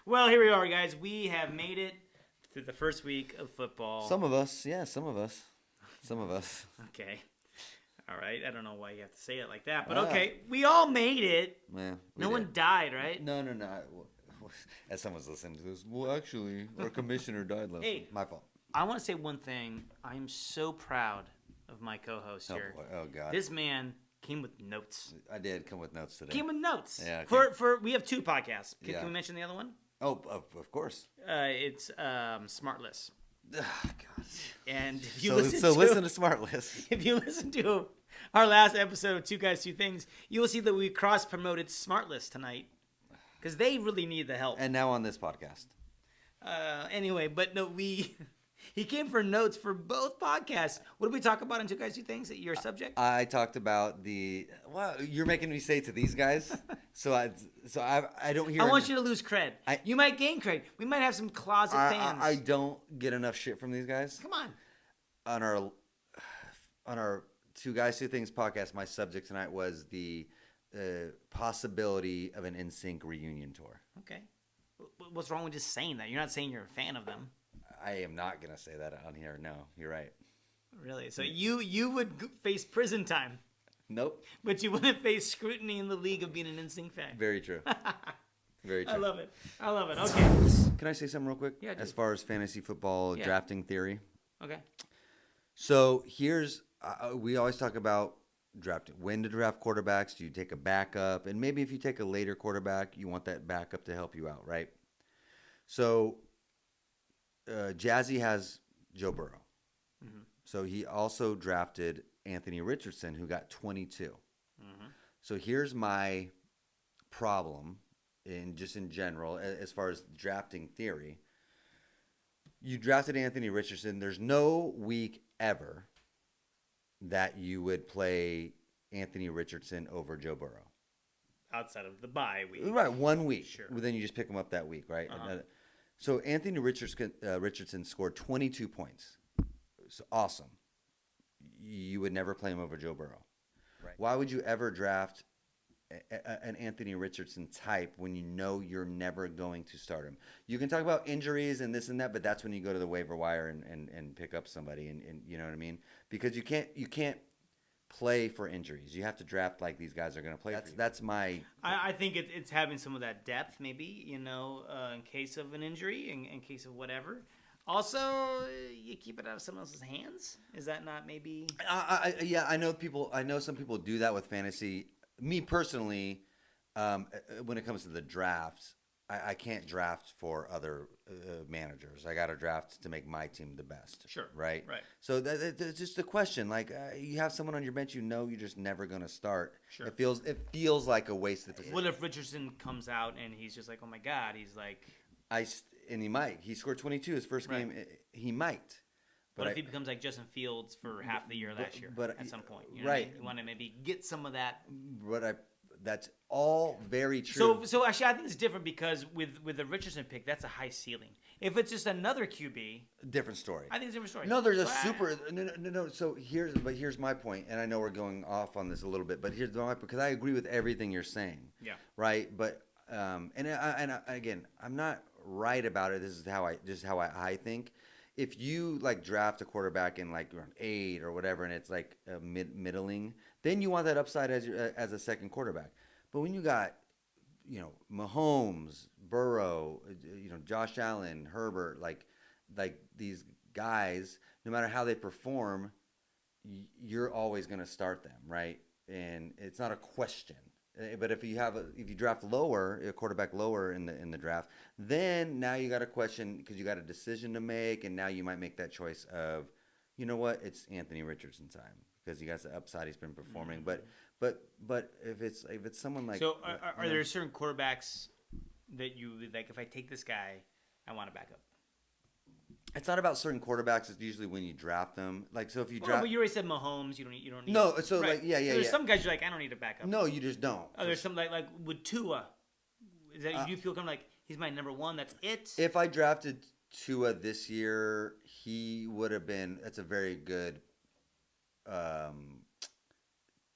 Well, here we are, guys. We have made it through the first week of football. Some of us, yeah, some of us. Okay. All right. I don't know why you have to say it like that, but okay. We all made it. Yeah, no one died, right? No. As someone's listening to this, well, actually, our commissioner died last week. My fault. I want to say one thing. I am so proud of my co-host here. Boy. Oh, God. This man came with notes. I did come with notes today. Came with notes. Yeah. For we have two podcasts. Can we mention the other one? Oh, of course. It's Smart List. Oh, God. And if you listen to Smart List. If you listen to our last episode of Two Guys, Two Things, you will see that we cross-promoted Smart List tonight because they really need the help. And now on this podcast. Anyway, but no, he came for notes for both podcasts. What did we talk about in Two Guys, Two Things? Your subject? I talked about you're making me say it to these guys, so I don't hear. I want you to lose cred. You might gain cred. We might have some closet fans. I don't get enough shit from these guys. Come on. On our Two Guys, Two Things podcast, my subject tonight was the possibility of an NSYNC reunion tour. Okay. What's wrong with just saying that? You're not saying you're a fan of them. I am not going to say that on here. No, you're right. Really? So you would face prison time. Nope. But you wouldn't face scrutiny in the league of being an NSYNC fan. Very true. Very true. I love it. Okay. Can I say something real quick? Yeah, as far as fantasy football drafting theory. Okay. So here's, we always talk about drafting. When to draft quarterbacks. Do you take a backup? And maybe if you take a later quarterback, you want that backup to help you out, right? So Jazzy has Joe Burrow. Mm-hmm. So he also drafted Anthony Richardson, who got 22. Mm-hmm. So here's my problem in general, as far as drafting theory. You drafted Anthony Richardson. There's no week ever that you would play Anthony Richardson over Joe Burrow. Outside of the bye week. Right, 1 week. Sure. Then you just pick him up that week, right? Uh-huh. So Anthony Richardson scored 22 points. It's awesome. You would never play him over Joe Burrow. Right. Why would you ever draft an Anthony Richardson type when you know you're never going to start him? You can talk about injuries and this and that, but that's when you go to the waiver wire and pick up somebody, and you know what I mean? Because you can't play for injuries. You have to draft like these guys are going to play. That's my. I think it's having some of that depth, maybe in case of an injury, in case of whatever. Also, you keep it out of someone else's hands. Is that not maybe? Yeah, I know some people do that with fantasy. Me personally, when it comes to the draft, I can't draft for other managers. I got to draft to make my team the best. Sure. Right. Right. So that's just a question. Like you have someone on your bench, you're just never going to start. Sure. It feels like a waste of position. What if Richardson comes out and he's just like, oh my God, he's like. And he might. He scored 22 his first game. He might. But if he becomes like Justin Fields for half the year last year, at some point, you know right? You want to maybe get some of that. That's all very true. So actually, I think it's different because with the Richardson pick, that's a high ceiling. If it's just another QB, different story. I think it's a different story. No, there's no. So here's my point, and I know we're going off on this a little bit, but here's my point, because I agree with everything you're saying. Yeah. Right, but again, I'm not right about it. This is how I think. If you like draft a quarterback in like around 8 or whatever, and it's like middling, then you want that upside as a second quarterback. But when you got, Mahomes, Burrow, Josh Allen, Herbert, like these guys, no matter how they perform, you're always going to start them, right? And it's not a question. But if you draft lower, a quarterback lower in the draft, then now you got a question because you got a decision to make, and now you might make that choice of, you know what, it's Anthony Richardson time because he got the upside, he's been performing. Mm-hmm. But if it's someone like are there certain quarterbacks that you like? If I take this guy, I want to back up. It's not about certain quarterbacks. It's usually when you draft them. Like, so if you draft... But you already said Mahomes. You don't need... No, so right. like, yeah. There's some guys you're like, I don't need to back up. No, you just don't. Oh, there's some like with Tua. Is that you feel kind of like, he's my number one, that's it? If I drafted Tua this year, he would have been... That's a very good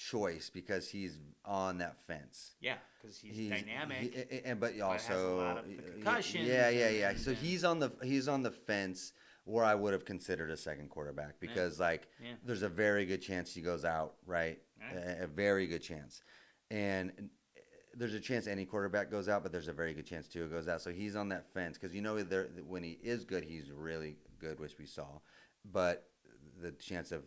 choice because he's on that fence. Yeah, because he's dynamic. But has a also, lot of the concussions. yeah. So he's on the fence where I would have considered a second quarterback because there's a very good chance he goes out, right? Yeah. A very good chance, and there's a chance any quarterback goes out, but there's a very good chance Tua goes out. So he's on that fence because when he is good, he's really good, which we saw, but the chance of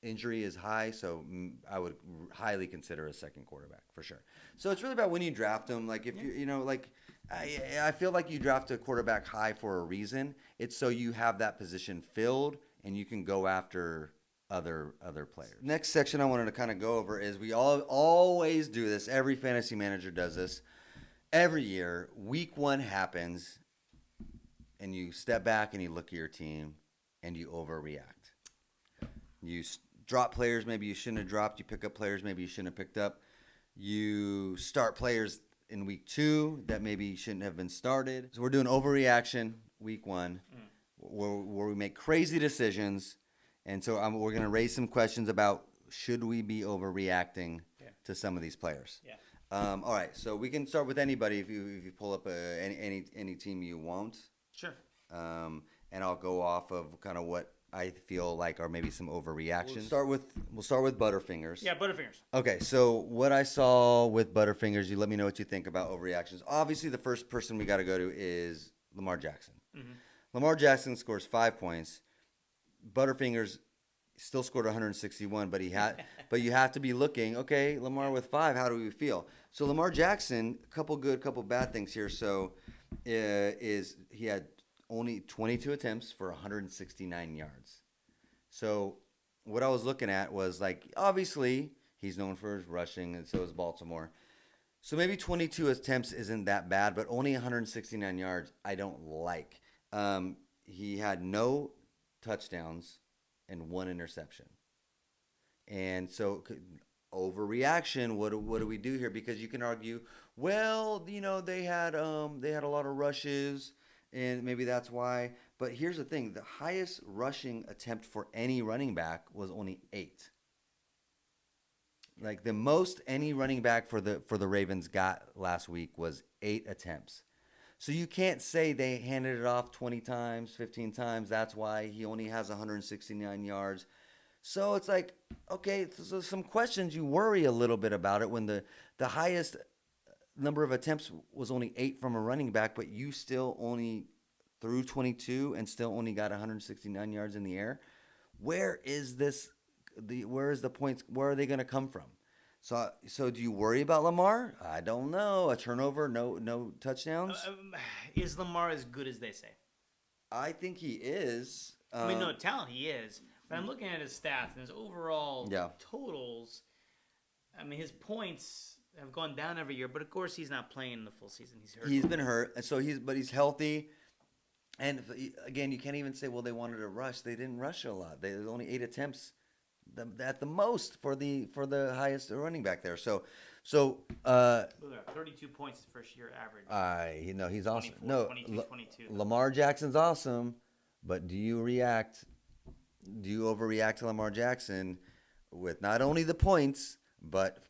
injury is high, so I would highly consider a second quarterback for sure. So it's really about when you draft them. Like if I feel like you draft a quarterback high for a reason. It's so you have that position filled and you can go after other players. Next section I wanted to kind of go over is we always do this. Every fantasy manager does this. Every year, week 1 happens, and you step back and you look at your team, and you overreact. You drop players maybe you shouldn't have dropped. You pick up players maybe you shouldn't have picked up. You start players in week 2 that maybe shouldn't have been started. So we're doing overreaction week 1, where we make crazy decisions. And so we're going to raise some questions about should we be overreacting to some of these players. Yeah. All right, so we can start with anybody if you pull up any team you want. Sure. And I'll go off of kind of what I feel like are maybe some overreactions. We'll start with Butterfingers. Yeah, Butterfingers. Okay, so what I saw with Butterfingers, you let me know what you think about overreactions. Obviously, the first person we got to go to is Lamar Jackson. Mm-hmm. Lamar Jackson scores 5 points. Butterfingers still scored 161, but but you have to be looking, okay, Lamar with 5, how do we feel? So Lamar Jackson, couple good, couple bad things here. So he had only 22 attempts for 169 yards. So what I was looking at was like, obviously he's known for his rushing, and so is Baltimore. So maybe 22 attempts isn't that bad, but only 169 yards I don't like. He had no touchdowns and 1 interception. And so overreaction, what do we do here? Because you can argue, well, they had a lot of rushes and maybe that's why. But here's the thing, the highest rushing attempt for any running back was only 8. Like the most any running back for the Ravens got last week was 8 attempts. So you can't say they handed it off 20 times, 15 times. That's why he only has 169 yards. So it's like, okay, so some questions you worry a little bit about it when the highest number of attempts was only 8 from a running back, but you still only threw 22 and still only got 169 yards in the air. Where is the points? Where are they going to come from? So do you worry about Lamar? I don't know. A turnover, no touchdowns. Is Lamar as good as they say? I think he is. I mean, no talent he is, but I'm looking at his stats and his overall totals. I mean, his points have gone down every year, but of course he's not playing the full season. He's hurt. He's been hurt, and so he's healthy. And again, you can't even say, well, they wanted to rush. They didn't rush a lot. There's only 8 attempts at the most for the highest running back there. So 32 points his first year average. He's awesome. 22, 22. Lamar Jackson's awesome, but do you overreact to Lamar Jackson with not only the points but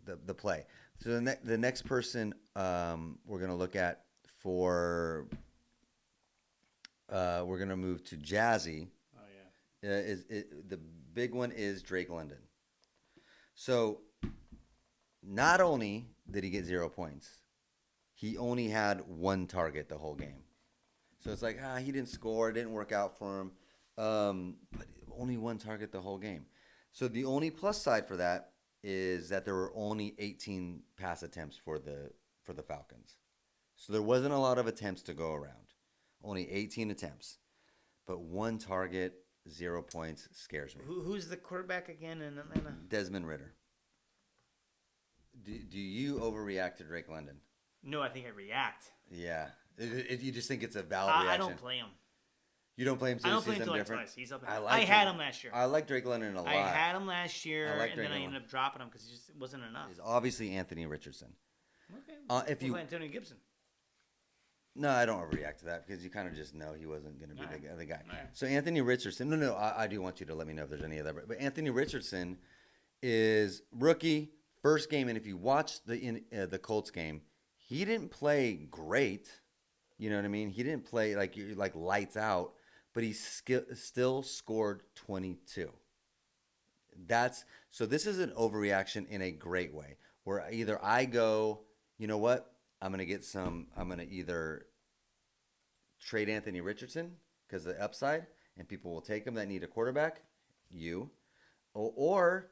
the play? So the next person we're gonna look at we're gonna move to Jazzy. Oh yeah. The big one is Drake London. So not only did he get 0 points, he only had 1 target the whole game. So it's like, he didn't score, it didn't work out for him, but only 1 target the whole game. So the only plus side for that is that there were only 18 pass attempts for the Falcons. So there wasn't a lot of attempts to go around. Only 18 attempts, but 1 target, 0 points scares me. Who's the quarterback again in Atlanta? Desmond Ridder. Do you overreact to Drake London? No, I think I react. Yeah. You just think it's a valid reaction? I don't play him. You don't play him? So I don't play him until like twice. He's up. I had him last year. I like Drake London a lot. I had him last year, I then I ended up dropping him because he just wasn't enough. It's obviously Anthony Richardson. Okay. If you Antonio Gibson. No, I don't overreact to that because you kind of just know he wasn't going to be the guy. Right. So Anthony Richardson. No, I do want you to let me know if there's any other. But Anthony Richardson is rookie, first game, and if you watch the Colts game, he didn't play great. You know what I mean? He didn't play like lights out, but he still scored 22. That's so. This is an overreaction in a great way, where either I go, you know what? I'm gonna get some. I'm gonna either trade Anthony Richardson because of the upside, and people will take him that need a quarterback. You, or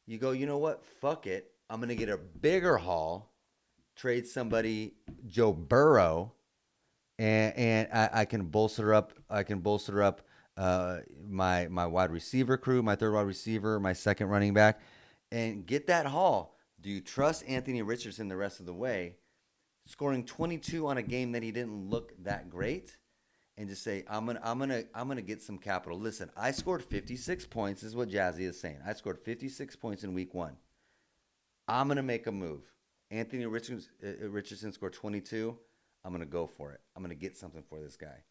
you go, you know what? Fuck it. I'm gonna get a bigger haul, trade somebody, Joe Burrow, and I can bolster up. I can bolster up my wide receiver crew, my third wide receiver, my second running back, and get that haul. Do you trust Anthony Richardson the rest of the way, scoring 22 on a game that he didn't look that great? And just say, I'm gonna get some capital. Listen, I scored 56 points. This is what Jazzy is saying. I scored 56 points in week 1. I'm gonna make a move. Anthony Richardson scored 22. I'm gonna go for it. I'm gonna get something for this guy,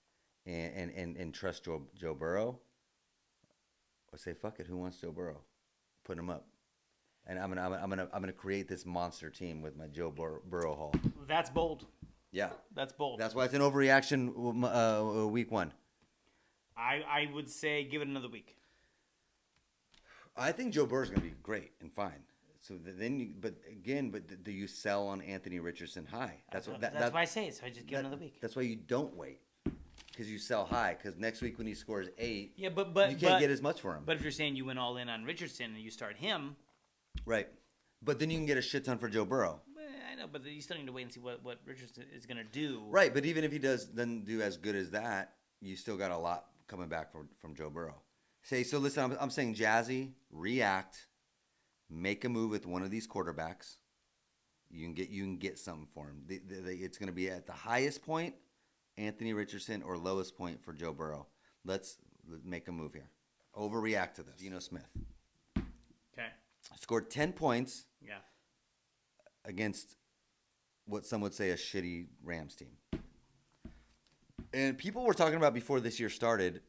and trust Joe Burrow. Or say fuck it. Who wants Joe Burrow? Put him up, and I'm gonna create this monster team with my Joe Burrow haul. That's bold. Yeah, That's bold. that's why it's an overreaction. Week 1. I would say give it another week. I think Joe Burrow's going to be great and fine. So then, but do you sell on Anthony Richardson high? That's why I say it. So I just give it another week. That's why you don't wait, because you sell high. Because next week when he scores 8, Yeah, but you can't get as much for him. But if you're saying you went all in on Richardson and you start him, right? But then you can get a shit ton for Joe Burrow. I know, but you still need to wait and see what Richardson is going to do. Right, but even if he doesn't do as good as that, you still got a lot coming back from Joe Burrow. So listen, I'm saying Jazzy, react, make a move with one of these quarterbacks. You can get something for him. It's going to be at the highest point, Anthony Richardson, or lowest point for Joe Burrow. Let's make a move here. Overreact to this. Geno Smith. Okay. Scored 10 points. Yeah. Against what some would say a shitty Rams team. And people were talking about before this year started,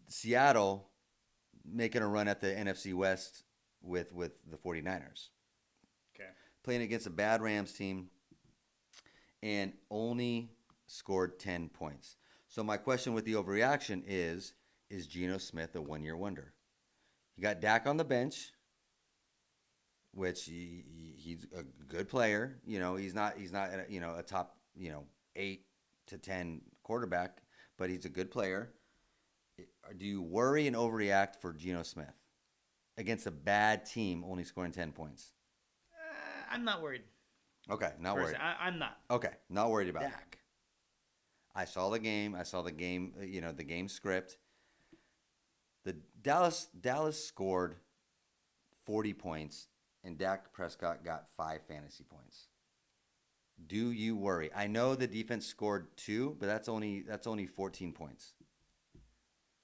Seattle making a run at the NFC West with the 49ers. Okay. Playing against a bad Rams team and only scored 10 points. So my question with the overreaction is Geno Smith a one-year wonder? You got Dak on the bench, which he's a good player. You know, he's not a top 8 to 10 quarterback, but he's a good player. Do you worry and overreact for Geno Smith against a bad team only scoring 10 points? I'm not worried. Okay, not worried. I'm not. Okay, not worried about Dak. I saw the game. The game script. The Dallas scored 40 points, and Dak Prescott got 5 fantasy points. Do you worry? I know the defense scored 2, but that's only 14 points.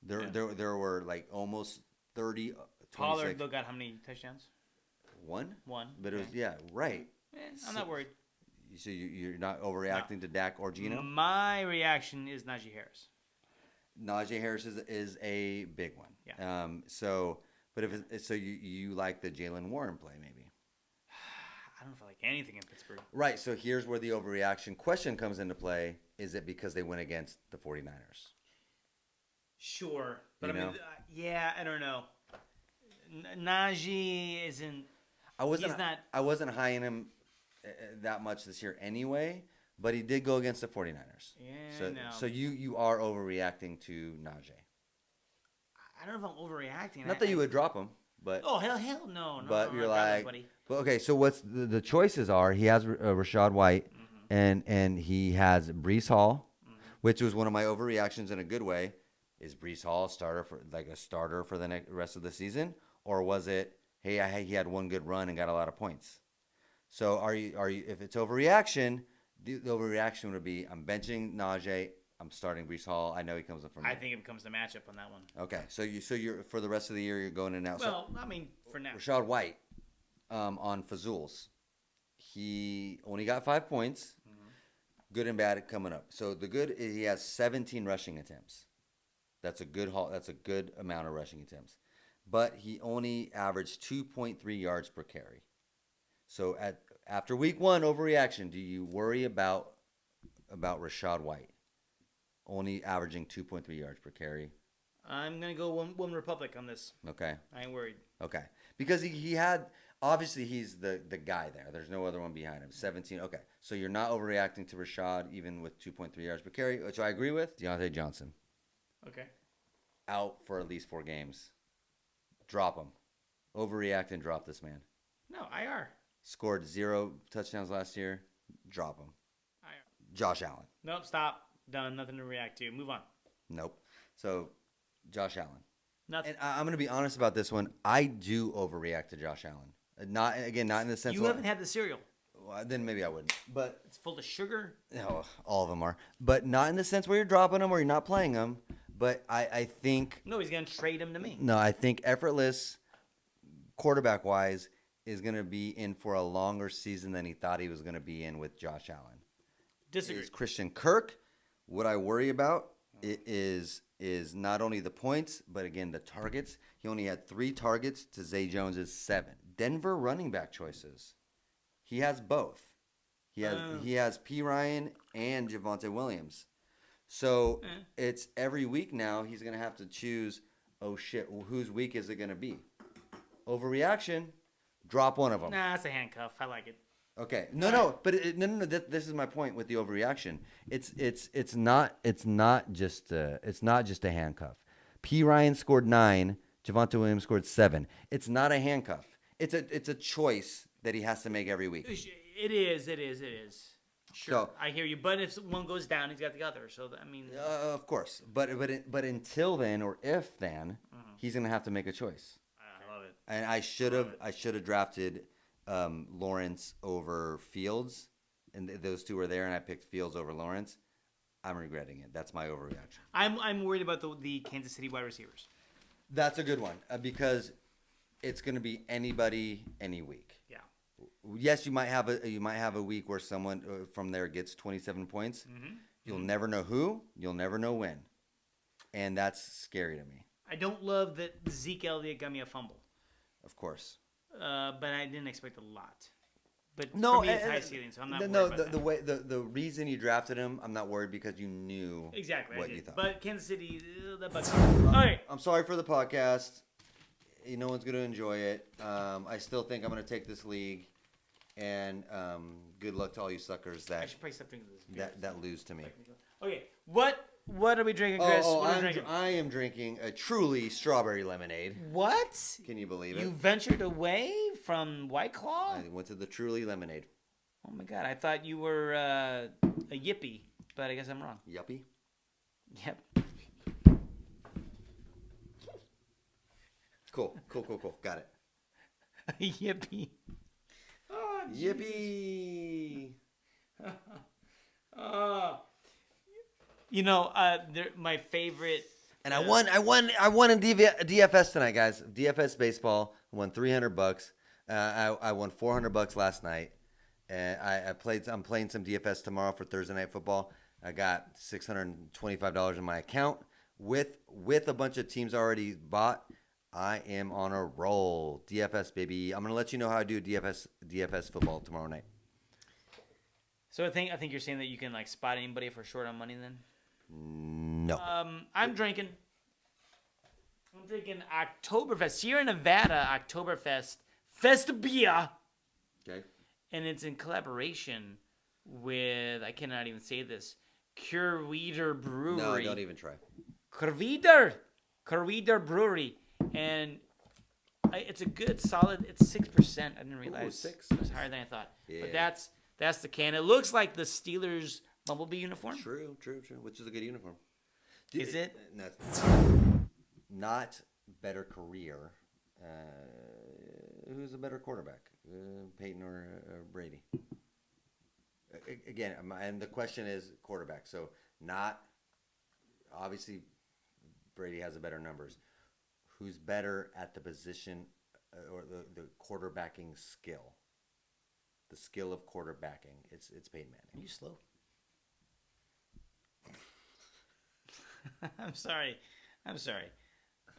There were like almost 30. Pollard though got how many touchdowns? One. But okay. it was right. I'm not worried. So you're not overreacting to Dak or Geno? My reaction is Najee Harris. Najee Harris is a big one. Yeah. But if you like the Jalen Warren play maybe. I don't know if I like anything in Pittsburgh. Right. So here's where the overreaction question comes into play. Is it because they went against the 49ers? Sure. But I don't know. Najee isn't. I wasn't high in him that much this year anyway, but he did go against the 49ers. Yeah, So you are overreacting to Najee. I don't know if I'm overreacting. Not that you would drop him, but hell no. But no, you're like, buddy. But okay. So what's the choices are? He has Rashad White, and he has Breece Hall, which was one of my overreactions in a good way. Is Breece Hall a starter for the rest of the season, or was it, hey, he had one good run and got a lot of points? So are you if it's overreaction, the overreaction would be I'm benching Najee, I'm starting Breece Hall. I know he comes up from. I think it becomes the matchup on that one. Okay, so you're for the rest of the year you're going in and out. Well, for now. Rashad White, on Fazools, he only got 5 points. Good and bad coming up. So the good is he has 17 rushing attempts. That's a good haul. That's a good amount of rushing attempts. but he only averaged 2.3 yards per carry. So after week 1, overreaction. Do you worry about Rachaad White only averaging 2.3 yards per carry? I'm gonna go one Republic on this. Okay. I ain't worried. Okay. Because he had obviously he's the guy there. There's no other one behind him. 17. Okay. So you're not overreacting to Rachaad even with 2.3 yards per carry, which I agree with. Deontay Johnson Okay. out for at least 4 games. Drop him. Overreact and drop this man. No, IR. Scored 0 touchdowns last year. Drop him. IR. Josh Allen. Nope. Stop. Done. Nothing to react to. Move on. Nope. So Josh Allen. Nothing. And I'm going to be honest about this one. I do overreact to Josh Allen. Not in the sense You haven't had the cereal. Well, then maybe I wouldn't. But It's full of sugar. no, all of them are. But not in the sense where you're dropping them or you're not playing them. But I think No, he's gonna trade him to me. no, I think effortless quarterback wise is going to be in for a longer season than he thought he was going to be in with Josh Allen. Disagree. Is Christian Kirk. What I worry about is not only the points, but again the targets. He only had 3 targets to Zay Jones's 7. Denver running back choices. He has both. He has P. Ryan and Javonte Williams. So it's every week now he's going to have to choose, oh shit, whose week is it going to be? Overreaction, drop one of them. Nah, it's a handcuff. I like it. Okay. No. But no. This is my point with the overreaction. It's not just a handcuff. P. Ryan scored 9. Javonte Williams scored 7. It's not a handcuff. It's a choice that he has to make every week. It is. Sure, So- I hear you. But if one goes down, he's got the other. So I mean, Of course. But until then, or if then, he's gonna have to make a choice. I love it. And I should have drafted Lawrence over Fields, and those two were there, and I picked Fields over Lawrence. I'm regretting it. That's my overreaction. I'm worried about the Kansas City wide receivers. That's a good one because it's going to be anybody any week. Yeah. Yes, you might have a week where someone from there gets 27 points. Mm-hmm. You'll never know who. You'll never know when, and that's scary to me. I don't love that Zeke Elliott got me a fumble, Of course. but I didn't expect a lot. But No, for me, it's high ceiling, so I'm not worried about that. the reason you drafted him, I'm not worried because you knew Exactly what I you did. thought. But Kansas City, that bugs me. All right. I'm sorry for the podcast. No one's going to enjoy it. I still think I'm going to take this league, and good luck to all you suckers I should probably stop drinking this beer. that lose to me. Okay, what are we drinking, Chris? What are we drinking? I am drinking a truly strawberry lemonade. What? Can you believe it? You ventured away from White Claw? I went to the truly lemonade. Oh my God! I thought you were a yippie, but I guess I'm wrong. Yuppie. Yep. Cool. Got it. Yippee. Oh, Yippee. My favorite. And I won in DFS tonight, guys. DFS baseball. I won $300. I won $400 last night. And I'm playing some DFS tomorrow for Thursday Night Football. I got $625 in my account with a bunch of teams already bought. I am on a roll. DFS, baby. I'm gonna let you know how I do DFS football tomorrow night. So I think you're saying that you can like spot anybody if we're short on money then. No. I'm drinking Oktoberfest. Sierra Nevada Oktoberfest Festbier. Okay. And it's in collaboration with, I cannot even say this, Curwider Brewery. No, don't even try. Curwider Brewery. And it's a good, solid, it's 6%. I didn't realize. Ooh, 6. It was higher than I thought. Yeah. But that's the can. It looks like the Steelers Bumblebee uniform. True. Which is a good uniform. Is it? No, not better career. Who's a better quarterback, Peyton or Brady? Again, and the question is quarterback. So not obviously Brady has a better numbers. Who's better at the position or the quarterbacking skill? The skill of quarterbacking. It's Peyton Manning. Are you slow? I'm sorry.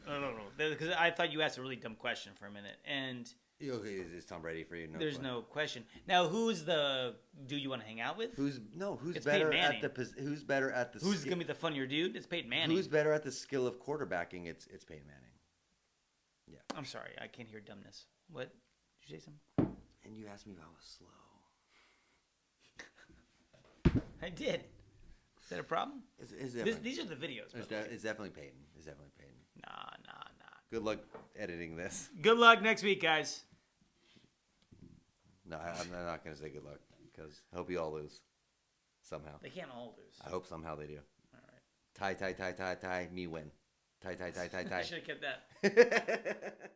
No. Because I thought you asked a really dumb question for a minute, and Okay, is Tom Brady for you? No there's question. no question. Now, who's the dude you want to hang out with? Who's It's better Peyton at Manning. who's better at the Who's gonna be the funnier dude? It's Peyton Manning. who's better at the skill of quarterbacking? It's Peyton Manning. Yeah. I'm sorry, I can't hear dumbness. What? Did you say something? And you asked me if I was slow. I did. Is that a problem? These are the videos. It's definitely Peyton. It's definitely Peyton. Nah. Good luck editing this. Good luck next week, guys. No, I'm not going to say good luck because I hope you all lose somehow. They can't all lose. I hope somehow they do. All right. Tie. Me win. Tie. I should have kept that.